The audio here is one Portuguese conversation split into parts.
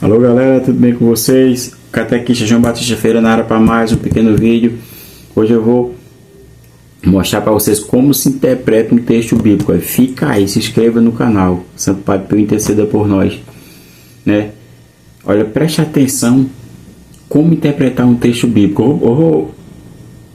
Alô galera, tudo bem com vocês? Catequista João Batista Feira na área para mais um pequeno vídeo. Hoje eu vou mostrar para vocês como se interpreta um texto bíblico. Fica aí, se inscreva no canal. Santo Padre Pio interceda por nós, né? Olha, preste atenção como interpretar um texto bíblico. Eu vou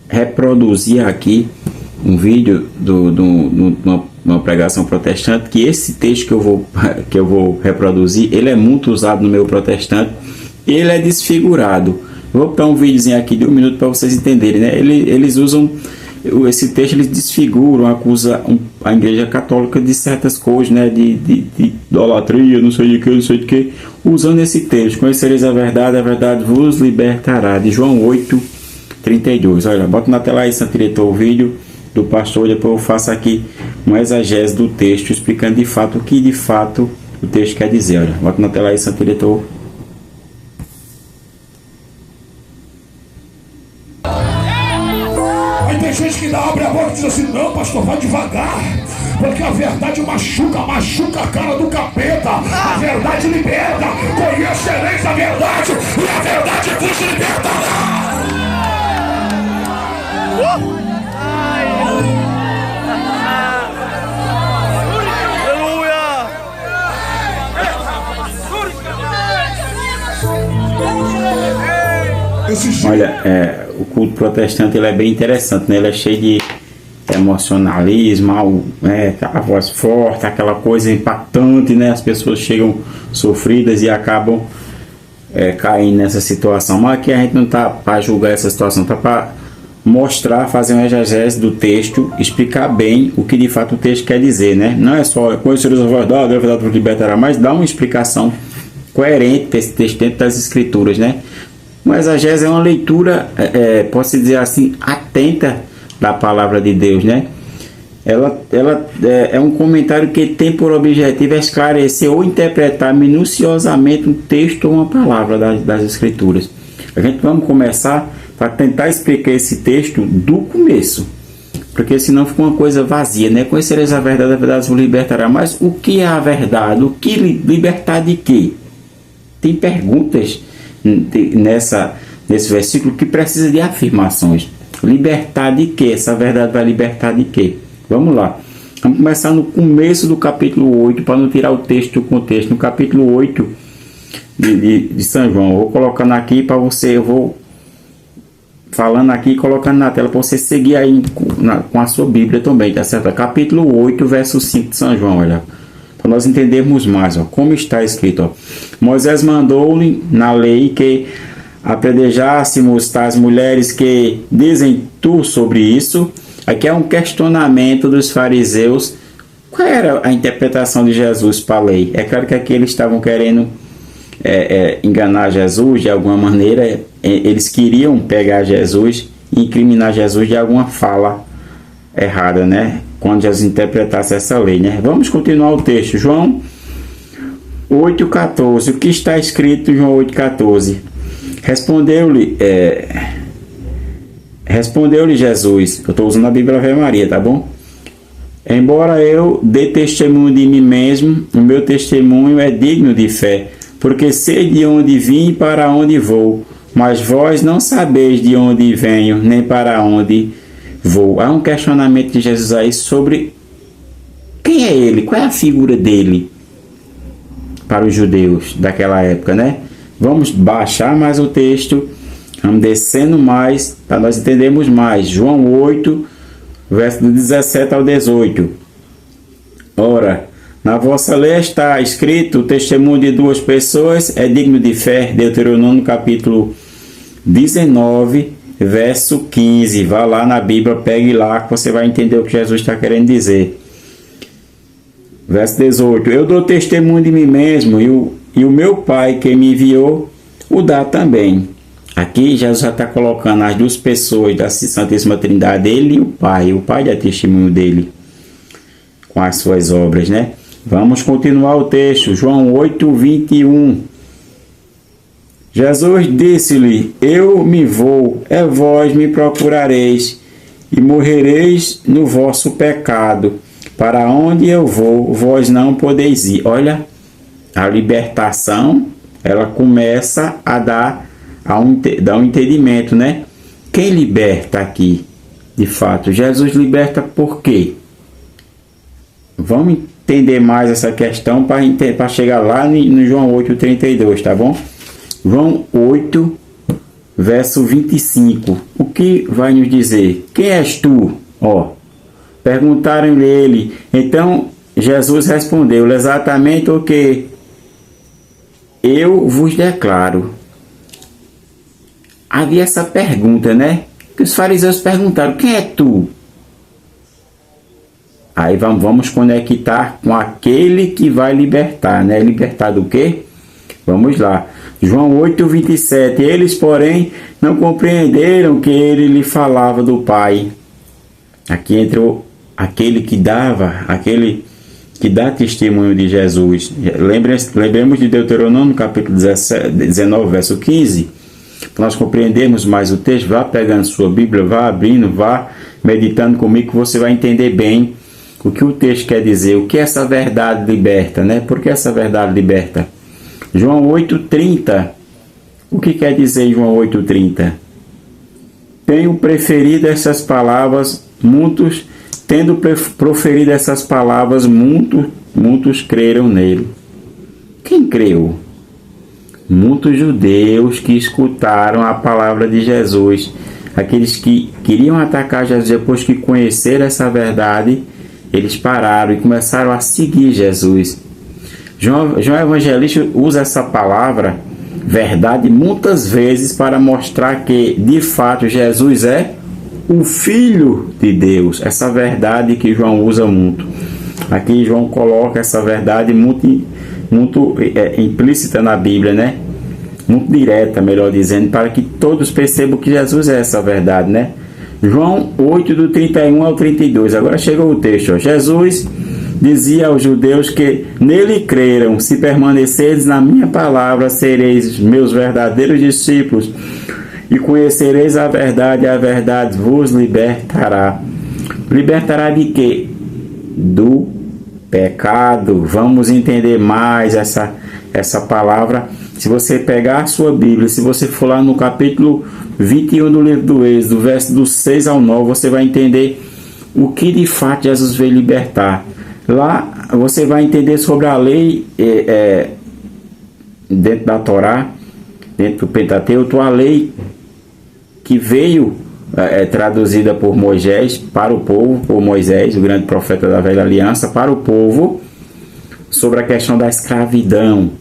reproduzir aqui um vídeo de uma pregação protestante, que esse texto que eu vou reproduzir, ele é muito usado no meio protestante, ele é desfigurado. Vou botar um videozinho aqui de 1 minuto para vocês entenderem, né? Eles usam esse texto, eles desfiguram, acusam a igreja católica de certas coisas, né? De idolatria, não sei de que, usando esse texto. Conhecereis a verdade vos libertará, de João 8:32. Olha, bota na tela aí, Santo Diretor, o vídeo do pastor. Depois eu faço aqui uma exegese do texto, explicando de fato o que de fato o texto quer dizer. Olha, bota na tela aí, Santo Diretor. Aí tem gente que abre a boca e diz assim: não, pastor, vai devagar, porque a verdade machuca a cara do capeta. A verdade liberta. Conhecereis a verdade e a verdade vos libertará. Olha, o culto protestante, ele é bem interessante, né? Ele é cheio de emocionalismo, né? Aquela voz forte, aquela coisa impactante, né? As pessoas chegam sofridas e acabam caindo nessa situação. Mas aqui a gente não está para julgar essa situação, está para mostrar, fazer uma exegese do texto, explicar bem o que de fato o texto quer dizer, né? Não é só conhecereis a verdade vos libertará, mas dá uma explicação coerente desse texto dentro das escrituras, né? Uma exegese é uma leitura, pode-se dizer assim, atenta da palavra de Deus, né? Ela é um comentário que tem por objetivo esclarecer ou interpretar minuciosamente um texto ou uma palavra das escrituras. A gente vamos começar para tentar explicar esse texto do começo, porque senão fica uma coisa vazia, né? Conhecereis a verdade vos libertará. Mas o que é a verdade? O que libertar de quê? Tem perguntas nesse versículo que precisa de afirmações. Libertar de quê? Essa verdade vai libertar de quê? Vamos lá. Vamos começar no começo do capítulo 8, para não tirar o texto do contexto. No capítulo 8 de São João. Eu vou colocando aqui para você, eu vou falando aqui e colocando na tela para você seguir aí com a sua Bíblia também, tá certo? Capítulo 8, verso 5 de São João, olha. Para nós entendermos mais, ó, como está escrito, ó. Moisés mandou-lhe na lei que apredejássemos tais mulheres que dizem tu sobre isso. Aqui é um questionamento dos fariseus. Qual era a interpretação de Jesus para a lei? É claro que aqui eles estavam querendo enganar Jesus de alguma maneira. Eles queriam pegar Jesus e incriminar Jesus de alguma fala errada, né? Quando Jesus interpretasse essa lei, né? Vamos continuar o texto. João 8,14. O que está escrito em João 8,14? Respondeu-lhe Jesus. Eu estou usando a Bíblia Ave Maria, tá bom? Embora eu dê testemunho de mim mesmo, o meu testemunho é digno de fé, porque sei de onde vim e para onde vou, mas vós não sabeis de onde venho, nem para onde vou. Há um questionamento de Jesus aí sobre quem é ele, qual é a figura dele para os judeus daquela época, né? Vamos baixar mais o texto, vamos descendo mais, para nós entendermos mais. João 8, verso do 17 ao 18. Ora, na vossa lei está escrito: o testemunho de duas pessoas é digno de fé. Deuteronômio capítulo 19, verso 15. Vá lá na Bíblia, pegue lá, que você vai entender o que Jesus está querendo dizer. Verso 18. Eu dou testemunho de mim mesmo, e o meu Pai que me enviou o dá também. Aqui Jesus já está colocando as duas pessoas da Santíssima Trindade, ele e o Pai. O Pai dá testemunho dele com as suas obras, né? Vamos continuar o texto. João 8:21. Jesus disse-lhe: eu me vou, vós me procurareis, e morrereis no vosso pecado. Para onde eu vou, vós não podeis ir. Olha, a libertação ela começa a dar um entendimento, né? Quem liberta aqui, de fato? Jesus liberta por quê? Vamos entender mais essa questão para chegar lá no João 8,32, tá bom? João 8, verso 25. O que vai nos dizer? Quem és tu? Ó, perguntaram-lhe ele. Então Jesus respondeu exatamente o que eu vos declaro. Havia essa pergunta, né? Que os fariseus perguntaram: quem é tu? Aí vamos conectar com aquele que vai libertar, né? Libertar do quê? Vamos lá. João 8, 27. Eles, porém, não compreenderam que ele lhe falava do Pai. Aqui entrou aquele que dá testemunho de Jesus. Lembremos de Deuteronômio, capítulo 19, verso 15. Para nós compreendermos mais o texto, vá pegando sua Bíblia, vá abrindo, vá meditando comigo, que você vai entender bem o que o texto quer dizer, o que essa verdade liberta, né? Por que essa verdade liberta? João 8,30. O que quer dizer João 8,30? Tenho preferido essas palavras, tendo proferido essas palavras, muitos creram nele. Quem creu? Muitos judeus que escutaram a palavra de Jesus. Aqueles que queriam atacar Jesus, depois que conheceram essa verdade, eles pararam e começaram a seguir Jesus. João Evangelista usa essa palavra, verdade, muitas vezes para mostrar que, de fato, Jesus é o Filho de Deus. Essa verdade que João usa muito. Aqui João coloca essa verdade muito implícita na Bíblia, né? Muito direta, melhor dizendo, para que todos percebam que Jesus é essa verdade, né? João 8, do 31 ao 32. Agora chegou o texto. Ó. Jesus dizia aos judeus que nele creram: se permanecerdes na minha palavra, sereis meus verdadeiros discípulos, e conhecereis a verdade vos libertará. Libertará de quê? Do pecado. Vamos entender mais essa palavra. Se você pegar a sua Bíblia, se você for lá no capítulo 21 do livro do Êxodo, verso do 6 ao 9, você vai entender o que de fato Jesus veio libertar. Lá você vai entender sobre a lei dentro da Torá, dentro do Pentateuco, a lei que veio traduzida por Moisés para o povo, por Moisés, o grande profeta da velha aliança, para o povo, sobre a questão da escravidão.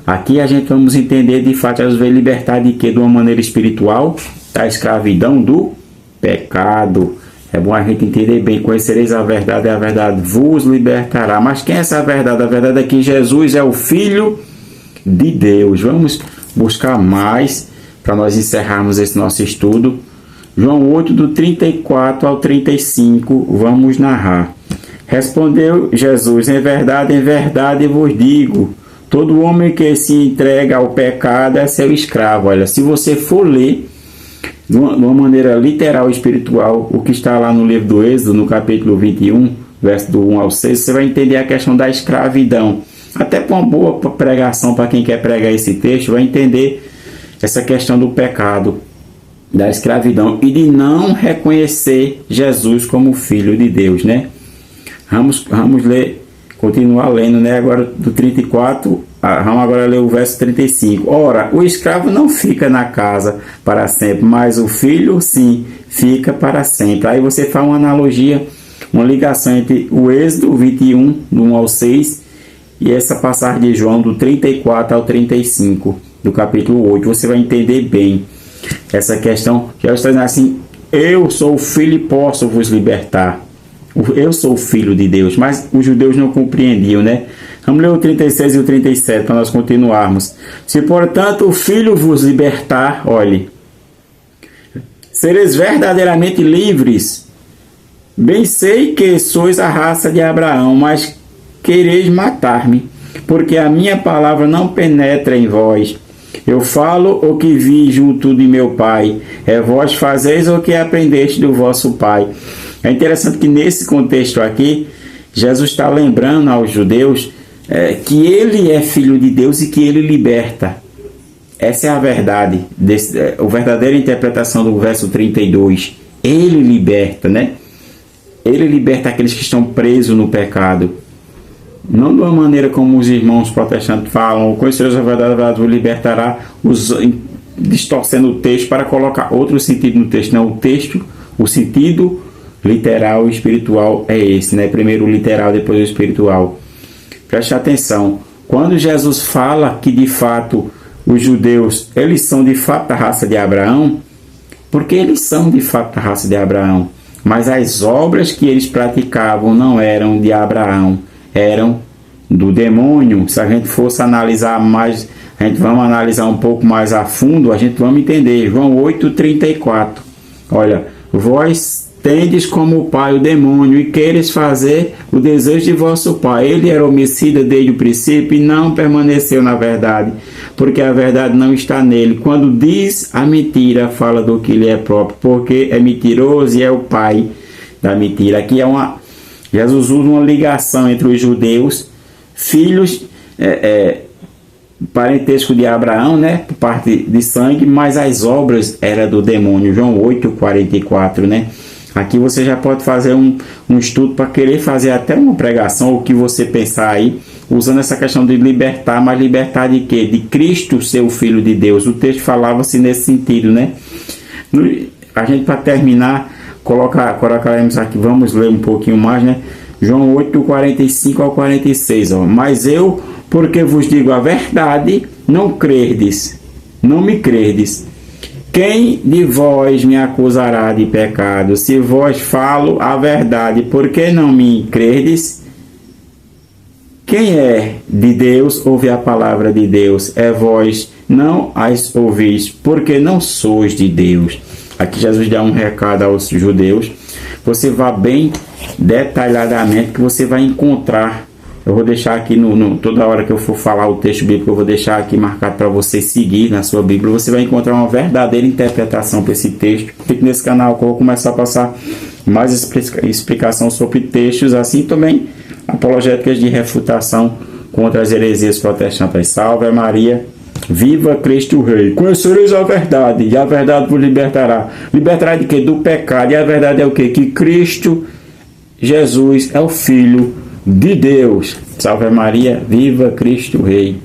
Aqui a gente vamos entender de fato Jesus veio libertar de quê? De uma maneira espiritual, da escravidão do pecado. É bom a gente entender bem: conhecereis a verdade vos libertará. Mas quem é essa verdade? A verdade é que Jesus é o Filho de Deus. Vamos buscar mais para nós encerrarmos esse nosso estudo. João 8, do 34 ao 35, vamos narrar. Respondeu Jesus: em verdade vos digo, todo homem que se entrega ao pecado é seu escravo. Olha, se você for ler de uma maneira literal e espiritual o que está lá no livro do Êxodo, no capítulo 21, verso do 1 ao 6, você vai entender a questão da escravidão. Até com uma boa pregação para quem quer pregar esse texto, vai entender essa questão do pecado, da escravidão e de não reconhecer Jesus como Filho de Deus, né? Vamos ler, continuar lendo, né? Agora do 34, vamos agora ler o verso 35. Ora, o escravo não fica na casa para sempre, mas o filho, sim, fica para sempre. Aí você faz uma analogia, uma ligação entre o Êxodo 21, do 1 ao 6, e essa passagem de João do 34 ao 35, do capítulo 8. Você vai entender bem essa questão. Já está dizendo assim: eu sou o filho e posso vos libertar. Eu sou o Filho de Deus. Mas os judeus não compreendiam, né? Vamos ler o 36 e o 37 para nós continuarmos. Se, portanto, o Filho vos libertar, olhe, sereis verdadeiramente livres. Bem sei que sois a raça de Abraão, mas quereis matar-me, porque a minha palavra não penetra em vós. Eu falo o que vi junto de meu Pai, vós fazeis o que aprendeste do vosso Pai. É interessante que nesse contexto aqui, Jesus está lembrando aos judeus que ele é Filho de Deus e que ele liberta. essa é a verdade, a verdadeira interpretação do verso 32. Ele liberta, né? Ele liberta aqueles que estão presos no pecado. Não de uma maneira como os irmãos protestantes falam, conhecereis a verdade, o libertará, distorcendo o texto para colocar outro sentido no texto. Não, o texto, o sentido literal e espiritual é esse, né? Primeiro o literal, depois o espiritual. Preste atenção. Quando Jesus fala que de fato os judeus, eles são de fato da raça de Abraão, porque eles são de fato da raça de Abraão, mas as obras que eles praticavam não eram de Abraão, eram do demônio. Se a gente fosse analisar mais, a gente vamos analisar um pouco mais a fundo, a gente vamos entender. João 8,34. Olha, vós tendes como pai o demônio e queres fazer o desejo de vosso pai. Ele era homicida desde o princípio e não permaneceu na verdade, porque a verdade não está nele. Quando diz a mentira, fala do que lhe é próprio, porque é mentiroso e é o pai da mentira. Aqui Jesus usa uma ligação entre os judeus, filhos, parentesco de Abraão, né, por parte de sangue, mas as obras eram do demônio. João 8,44, né? Aqui você já pode fazer um estudo para querer fazer até uma pregação, o que você pensar aí, usando essa questão de libertar, mas libertar de quê? De Cristo ser o Filho de Deus. O texto falava-se nesse sentido, né? A gente, para terminar, colocaremos aqui, vamos ler um pouquinho mais, né? João 8, 45 ao 46, ó. Mas eu, porque vos digo a verdade, não crerdes, não me crerdes. Quem de vós me acusará de pecado? Se vós falo a verdade, por que não me crerdes? Quem é de Deus, ouve a palavra de Deus. É vós, não as ouvis, porque não sois de Deus. Aqui Jesus dá um recado aos judeus. Você vá bem detalhadamente, que você vai encontrar. Eu vou deixar aqui, toda hora que eu for falar o texto bíblico, eu vou deixar aqui marcado para você seguir na sua Bíblia. Você vai encontrar uma verdadeira interpretação para esse texto. Fique nesse canal que eu vou começar a passar mais explicação sobre textos, assim também apologéticas de refutação contra as heresias protestantes. Salve Maria, viva Cristo Rei. Conhecereis a verdade, e a verdade vos libertará. Libertará de quê? Do pecado. E a verdade é o quê? Que Cristo Jesus é o Filho de Deus. Salve Maria, viva Cristo Rei.